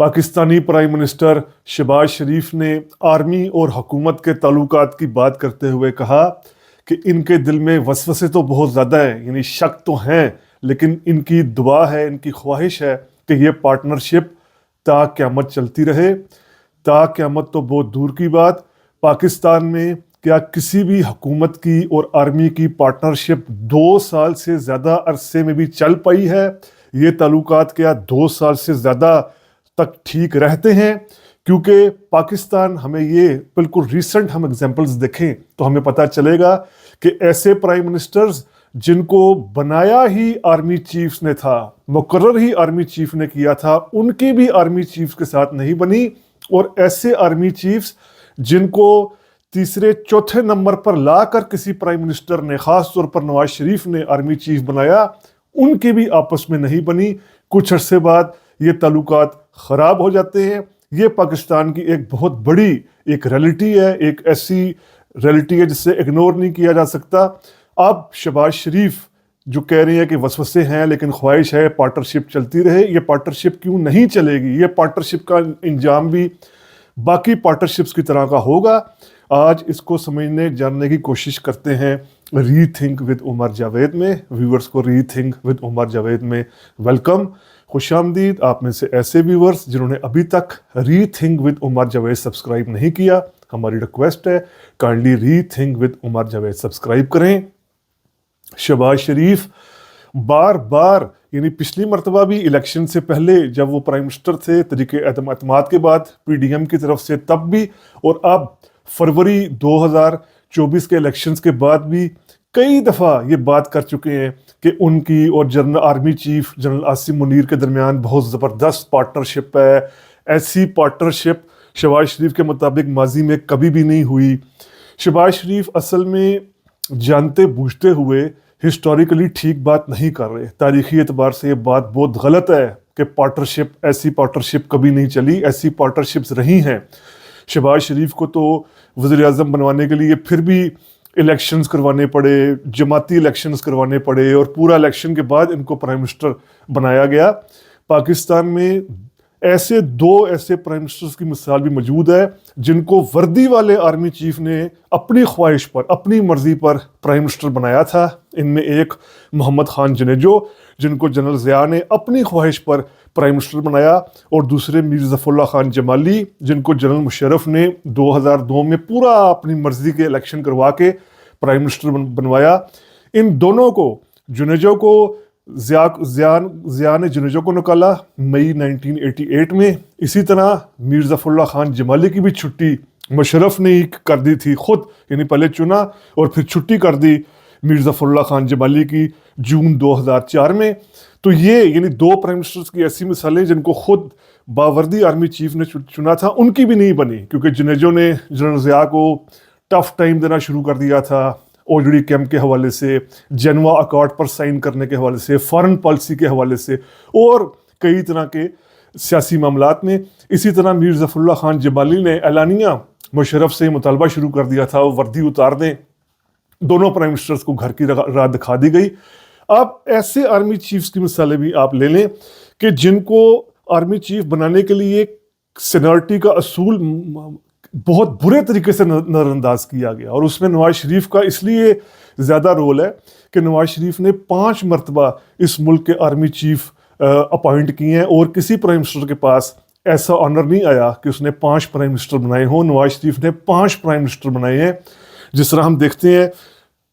Pakistani prime minister Shahbaz شریف نے army اور حکومت کے تعلقات کی بات کرتے ہوئے کہا کہ ان کے دل میں وسوسے تو بہت زیادہ ہیں، یعنی شک تو ہیں، لیکن ان کی دعا ہے، ان کی خواہش ہے کہ یہ پارٹنرشپ تا قیامت چلتی رہے۔ تا قیامت تو بہت دور کی بات، پاکستان میں کیا کسی بھی حکومت کی اور آرمی کی پارٹنرشپ 2 سال سے زیادہ عرصے میں بھی چل پائی ہے؟ یہ تعلقات کیا 2 سال سے زیادہ تک ٹھیک رہتے ہیں؟ کیونکہ پاکستان، ہمیں یہ بالکل ریسنٹ ہم ایگزامپلز دیکھیں تو ہمیں پتہ چلے گا کہ ایسے پرائم منسٹرز جن کو بنایا ہی آرمی چیفز نے تھا، مقرر ہی آرمی چیف نے کیا تھا، ان کی بھی آرمی چیف کے ساتھ نہیں بنی، اور ایسے آرمی چیفز جن کو تیسرے چوتھے نمبر پر لا کر کسی پرائم منسٹر نے، خاص طور پر نواز شریف نے آرمی چیف بنایا، ان کی بھی آپس میں نہیں بنی۔ کچھ عرصے بعد یہ تعلقات خراب ہو جاتے ہیں۔ یہ پاکستان کی ایک بہت بڑی ایک ریئلٹی ہے، ایک ایسی ریئلٹی ہے جس سے اگنور نہیں کیا جا سکتا۔ اب شہباز شریف جو کہہ رہے ہیں کہ وسوسے ہیں لیکن خواہش ہے پارٹنرشپ چلتی رہے، یہ پارٹنرشپ کیوں نہیں چلے گی؟ یہ پارٹنرشپ کا انجام بھی باقی پارٹنرشپس کی طرح کا ہوگا۔ آج اس کو سمجھنے جاننے کی کوشش کرتے ہیں ری تھنک ود عمر جاوید میں۔ ویورز کو ری تھنک ود عمر جاوید میں ویلکم، خوش آمدید۔ آپ میں سے ایسے ویورز جنہوں نے ابھی تک rethink with Umar Javed subscribe نہیں کیا، ہماری ریکویسٹ ہے kindly rethink with Umar Javed subscribe کریں۔ شہباز شریف بار بار، یعنی پچھلی مرتبہ بھی الیکشن سے پہلے جب وہ پرائم منسٹر تھے تحریک اعتماد کے بعد پی ڈی ایم کی طرف سے، تب بھی، اور اب فروری 2024 کے الیکشنز کے بعد بھی کئی دفعہ یہ بات کر چکے ہیں کہ ان کی اور general army chief general Asim Munir کے درمیان بہت زبردست پارٹنرشپ ہے۔ ایسی پارٹنرشپ شہباز شریف کے مطابق ماضی میں کبھی بھی نہیں ہوئی۔ شہباز شریف اصل میں جانتے بوجھتے ہوئے ہسٹوریکلی ٹھیک بات نہیں کر رہے۔ تاریخی اعتبار سے یہ بات بہت غلط ہے کہ پارٹنرشپ، ایسی پارٹنرشپ کبھی نہیں چلی، ایسی پارٹنرشپس رہی ہیں۔ شہباز شریف کو تو وزیر اعظم بنوانے کے لیے پھر بھی الیکشنز کروانے پڑے، جماعتی الیکشنز کروانے پڑے، اور پورا الیکشن کے بعد ان کو پرائم منسٹر بنایا گیا۔ پاکستان میں ایسے پرائم منسٹرز کی مثال بھی موجود ہے جن کو وردی والے آرمی چیف نے اپنی خواہش پر، اپنی مرضی پر پرائم منسٹر بنایا تھا۔ ان میں ایک محمد خان جنیجو، جن کو جنرل ضیاء نے اپنی خواہش پر پرائم منسٹر بنایا، اور دوسرے میر ظفر اللہ خان جمالی، جن کو جنرل مشرف نے 2002 میں پورا اپنی مرضی کے الیکشن کروا کے پرائم منسٹر بنوایا۔ ان دونوں کو، جنیجو کو ضیاء نے جنیجو کو نکالا مئی 1988 میں۔ اسی طرح میر ظفر اللہ خان جمالی کی بھی چھٹی مشرف نے ہی کر دی تھی خود، یعنی پہلے چنا اور پھر چھٹی کر دی میر ظفر اللہ خان جمالی کی جون 2004 میں۔ تو یہ یعنی 2 پرائم منسٹرز کی ایسی مثالیں جن کو خود باوردی آرمی چیف نے چنا تھا، ان کی بھی نہیں بنی، کیونکہ جنیجو نے جنرل ضیاء کو ٹف ٹائم دینا شروع کر دیا تھا، اوجڑی کیمپ کے حوالے سے، جنوا اکارڈ پر سائن کرنے کے حوالے سے، فارن پالیسی کے حوالے سے، اور کئی طرح کے سیاسی معاملات میں۔ اسی طرح میر ظفر اللہ خان جمالی نے اعلانیہ مشرف سے مطالبہ شروع کر دیا تھا وہ وردی اتار دیں۔ دونوں پرائم منسٹرز کو گھر کی راہ دکھا دی گئی۔ اب ایسے آرمی چیفز کی مثالیں بھی آپ لے لیں کہ جن کو آرمی چیف بنانے کے لیے سینیورٹی کا اصول بہت برے طریقے سے نظر انداز کیا گیا، اور اس میں نواز شریف کا اس لیے زیادہ رول ہے کہ نواز شریف نے 5 مرتبہ اس ملک کے آرمی چیف اپوائنٹ کیے ہیں، اور کسی پرائم منسٹر کے پاس ایسا آنر نہیں آیا کہ اس نے 5 پرائم منسٹر بنائے ہوں۔ نواز شریف نے 5 پرائم منسٹر بنائے ہیں۔ جس طرح ہم دیکھتے ہیں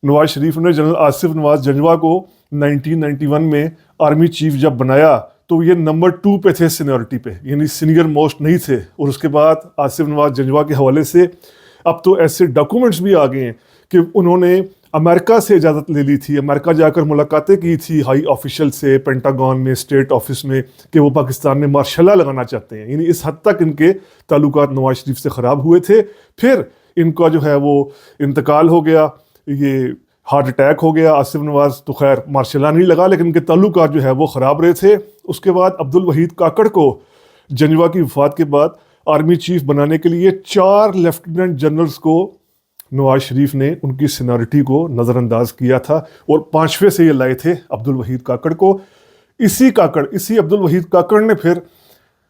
نواز شریف نے جنرل آصف نواز جنجوا کو 1991 میں آرمی چیف جب بنایا تو یہ نمبر 2 پہ تھے سینیورٹی پہ، یعنی سینئر موسٹ نہیں تھے، اور اس کے بعد آصف نواز جنجوا کے حوالے سے اب تو ایسے ڈاکومنٹس بھی آ گئے ہیں کہ انہوں نے امریکہ سے اجازت لے لی تھی، امریکہ جا کر ملاقاتیں کی تھی ہائی آفیشل سے، پینٹاگون میں، اسٹیٹ آفس میں، کہ وہ پاکستان میں مارشل لا لگانا چاہتے ہیں۔ یعنی اس حد تک ان کے تعلقات نواز شریف سے خراب ہوئے تھے۔ پھر ان کا جو ہے وہ انتقال ہو گیا، یہ ہارٹ اٹیک ہو گیا۔ آصف نواز تو خیر مارشل لا نہیں لگا، لیکن ان کے تعلقات جو ہے وہ خراب رہے تھے۔ اس کے بعد عبدالوحید کاکڑ کو جنجوا کی وفات کے بعد آرمی چیف بنانے کے لیے 4 لیفٹیننٹ جنرلز کو نواز شریف نے ان کی سینیورٹی کو نظر انداز کیا تھا، اور 5ویں سے یہ لائے تھے عبدالوحید کاکڑ کو۔ اسی عبدالوحید کاکڑ نے پھر